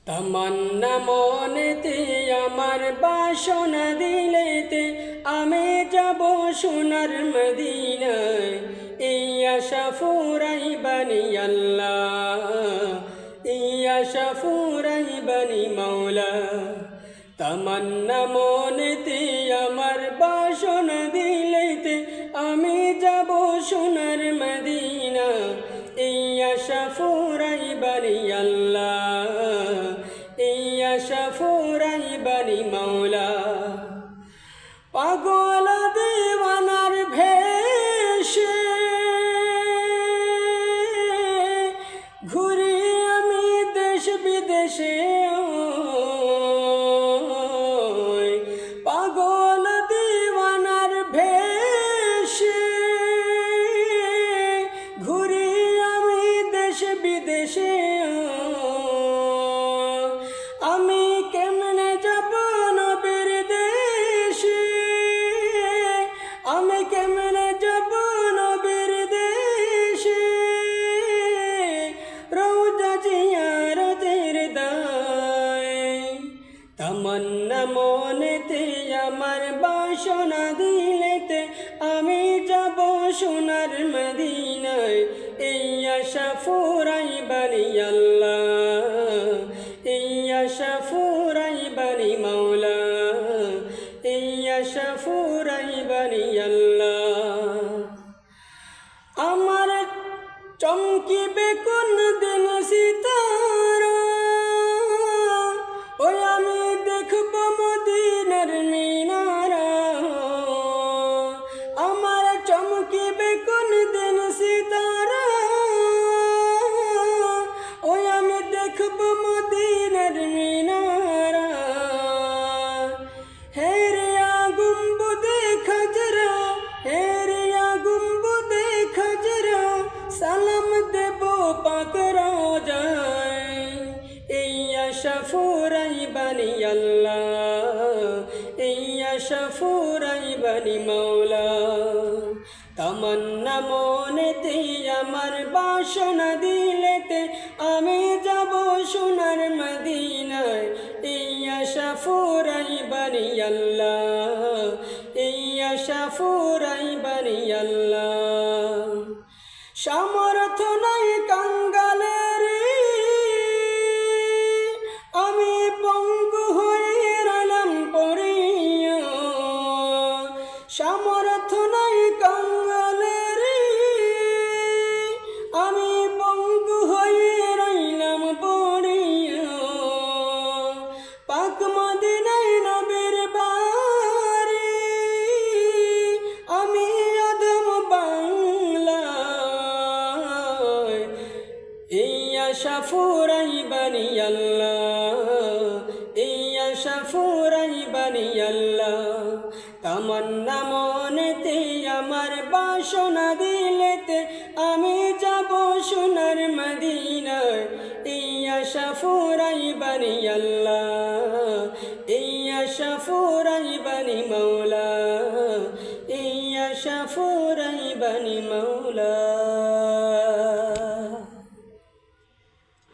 তামান্না মনেতে আমার বাসনা দিলেতে আমি যাব সোনার মদিনায়। এই আশা ফুরাইবানি আল্লাহ, এই আশা ফুরাইবানি মাওলা। তামান্না মনেতে আমার বাসনা দিলেতে আমি যাব সোনার মদিনা। এই আশা ফুরাইবানি আল্লাহ, এই আশা ফুরাইবানি মাওলা। পাগল দেওয়ানার ভেষে ঘুরি আমি দেশ বিদেশে, পাগল দেওয়ানার ভেষে ঘুরি আমি দেশ বিদেশে। আমি কেমনে যাব নবীর দেশে, আমি কেমনে যাব নবীর দেশে। রওজা জিয়ারতের দায় তামান্না মনেতে আমার বাসনা দিলেতে আমি যাব সোনার মদিনায়। এই আশা ফুরাইবানি আল্লাহ, এই আশা ফুরাইবানি মাওলা, এই আশা ফুরাইবানি আল্লাহ। আমার চমকিবে কোন দিন সিতারা, ওই আমি দেখব মদিনার মিনারা। আমার চমকিবে কোন দিন সিতারা, ওই আমি দেখব মদিনার মিনারা। হেরিয়া গুম্বুদে খাজরা, হেরিয়া গুম্বুদে খাজরা, সালাম দেব পাক রওজায়। এই আশা ফুরাইবানি আল্লাহ, এই আশা ফুরাইবানি মাওলা। তামান্না মনেতে আমার বাসনা দিলেতে আমি যাব সোনার মদিনায়। এই আশা ফুরাইবানি আল্লাহ, এই আশা ফুরাইবানি আল্লাহ। সামর্থ্য নাই কাঙ্গালের, আমি পঙ্গু হয়ে রইলাম পড়িয়া। সামর্থ্য নাই কাঙ্গালের, আমি পঙ্গু হয়ে রইলাম পড়িয়া। পাক মদিনায় নবীর বাড়ি, আমি অধম বাংলায়। এই আশা ফুরাইবানি আল্লাহ, এই আশা ফুরাইবানি আল্লাহ। তামান্না মনেতে আমার বাসনা